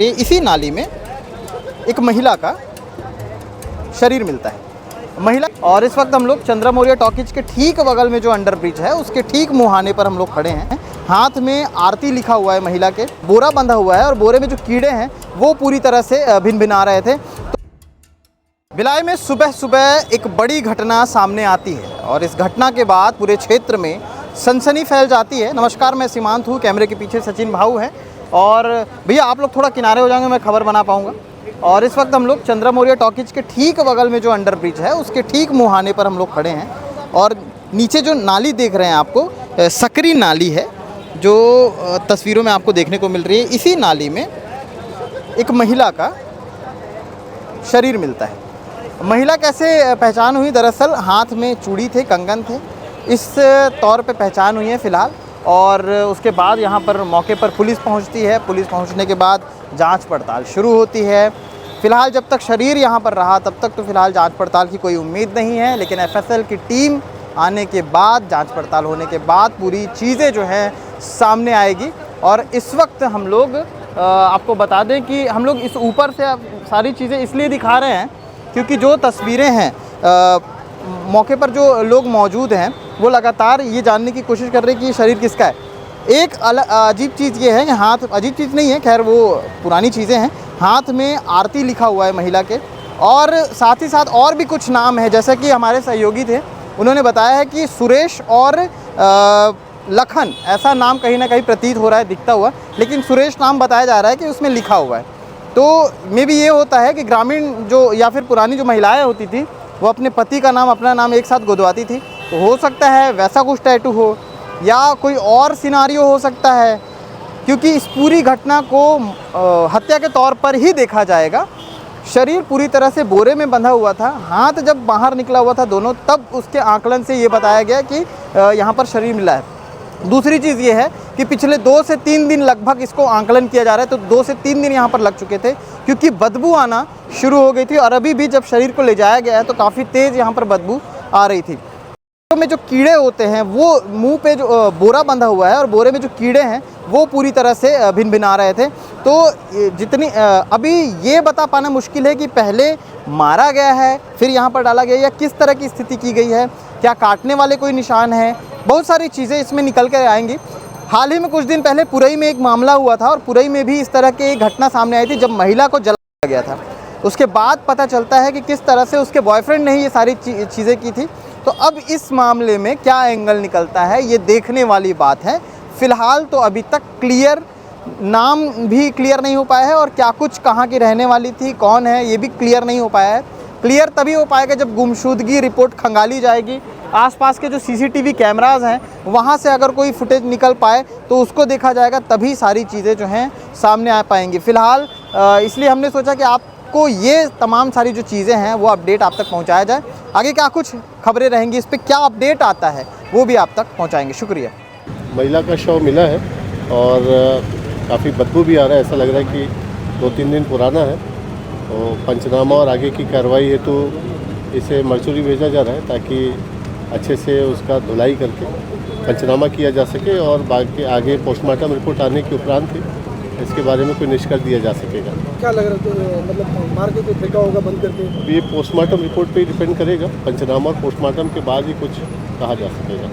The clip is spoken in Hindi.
इसी नाली में एक महिला का शरीर मिलता है। महिला और इस वक्त हम लोग चंद्रा मौर्य टॉकीज के ठीक बगल में जो अंडर ब्रिज है उसके ठीक मुहाने पर हम लोग खड़े हैं। हाथ में आरती लिखा हुआ है महिला के, बोरा बंधा हुआ है और बोरे में जो कीड़े हैं वो पूरी तरह से भिनभिना रहे थे। भिलाई में सुबह सुबह एक बड़ी घटना सामने आती है और इस घटना के बाद पूरे क्षेत्र में सनसनी फैल जाती है। नमस्कार, मैं सीमांत हूँ, कैमरे के पीछे सचिन भाऊ हैं और भैया आप लोग थोड़ा किनारे हो जाएंगे, मैं खबर बना पाऊँगा। और इस वक्त हम लोग चंद्रा मौर्य टॉकीज के ठीक बगल में जो अंडर ब्रिज है उसके ठीक मुहाने पर हम लोग खड़े हैं और नीचे जो नाली देख रहे हैं आपको सकरी नाली है जो तस्वीरों में आपको देखने को मिल रही है। इसी नाली में एक महिला का शरीर मिलता है। महिला कैसे पहचान हुई? दरअसल हाथ में चूड़ी थे, कंगन थे, इस तौर पे पहचान हुई है फ़िलहाल। और उसके बाद यहाँ पर मौके पर पुलिस पहुँचती है। पुलिस पहुँचने के बाद जांच पड़ताल शुरू होती है। फ़िलहाल जब तक शरीर यहाँ पर रहा तब तक तो फ़िलहाल जांच पड़ताल की कोई उम्मीद नहीं है, लेकिन एफएसएल की टीम आने के बाद, जांच पड़ताल होने के बाद पूरी चीज़ें जो हैं सामने आएगी। और इस वक्त हम लोग आपको बता दें कि हम लोग इस ऊपर से सारी चीज़ें इसलिए दिखा रहे हैं क्योंकि जो तस्वीरें हैं मौके पर जो लोग मौजूद हैं वो लगातार ये जानने की कोशिश कर रहे हैं कि ये शरीर किसका है। एक अजीब चीज़ ये है कि हाथ, अजीब चीज़ नहीं है, खैर वो पुरानी चीज़ें हैं। हाथ में आरती लिखा हुआ है महिला के और साथ ही साथ और भी कुछ नाम है, जैसा कि हमारे सहयोगी थे उन्होंने बताया है कि सुरेश और लखन, ऐसा नाम कहीं ना कहीं प्रतीत हो रहा है दिखता हुआ, लेकिन सुरेश नाम बताया जा रहा है कि उसमें लिखा हुआ है। तो मे भी ये होता है कि ग्रामीण जो या फिर पुरानी जो महिलाएं होती थी वो अपने पति का नाम, अपना नाम एक साथ गुदवाती थी, तो हो सकता है वैसा कुछ टैटू हो या कोई और सिनारियो हो सकता है, क्योंकि इस पूरी घटना को हत्या के तौर पर ही देखा जाएगा। शरीर पूरी तरह से बोरे में बंधा हुआ था, हाथ जब बाहर निकला हुआ था दोनों, तब उसके आकलन से ये बताया गया कि यहाँ पर शरीर मिला है। दूसरी चीज़ ये है कि पिछले 2 से 3 दिन लगभग इसको आंकलन किया जा रहा है, तो 2 से 3 दिन यहाँ पर लग चुके थे क्योंकि बदबू आना शुरू हो गई थी और अभी भी जब शरीर को ले जाया गया है तो काफ़ी तेज़ यहाँ पर बदबू आ रही थी। तो में जो कीड़े होते हैं वो मुंह पे जो बोरा बंधा हुआ है और बोरे में जो कीड़े हैं वो पूरी तरह से भिनभिना रहे थे। तो जितनी अभी ये बता पाना मुश्किल है कि पहले मारा गया है फिर यहाँ पर डाला गया या किस तरह की स्थिति की गई है, क्या काटने वाले कोई निशान है, बहुत सारी चीज़ें इसमें निकल कर आएंगी। हाल ही में कुछ दिन पहले पुरई में एक मामला हुआ था और पुरई में भी इस तरह की एक घटना सामने आई थी जब महिला को जलाया गया था। उसके बाद पता चलता है कि किस तरह से उसके बॉयफ्रेंड ने ही ये सारी चीज़ें की थी। तो अब इस मामले में क्या एंगल निकलता है ये देखने वाली बात है। फ़िलहाल तो अभी तक क्लियर नाम भी क्लियर नहीं हो पाया है और क्या कुछ कहाँ की रहने वाली थी, कौन है, ये भी क्लियर नहीं हो पाया है। क्लियर तभी हो पाएगा जब गुमशुदगी रिपोर्ट खंगाली जाएगी, आसपास के जो सीसीटीवी कैमरास हैं वहाँ से अगर कोई फुटेज निकल पाए तो उसको देखा जाएगा, तभी सारी चीज़ें जो हैं सामने आ पाएंगी। फ़िलहाल इसलिए हमने सोचा कि आपको ये तमाम सारी जो चीज़ें हैं वो अपडेट आप तक पहुँचाया जाए। आगे क्या कुछ खबरें रहेंगी, इस पर क्या अपडेट आता है वो भी आप तक पहुँचाएँगे। शुक्रिया। महिला का शव मिला है और काफ़ी बदबू भी आ रहा है, ऐसा लग रहा है कि 2-3 दिन पुराना है। तो पंचनामा और आगे की कार्रवाई हेतु इसे मर्चुरी भेजा जा रहा है ताकि अच्छे से उसका धुलाई करके पंचनामा किया जा सके और बाकी आगे पोस्टमार्टम रिपोर्ट आने के उपरांत ही इसके बारे में कोई निष्कर्ष दिया जा सकेगा। क्या लग रहा है, मतलब मार के कोई फेंका होगा बंद करके? ये पोस्टमार्टम रिपोर्ट पे ही डिपेंड करेगा। पंचनामा और पोस्टमार्टम के बाद ही कुछ कहा जा सकेगा।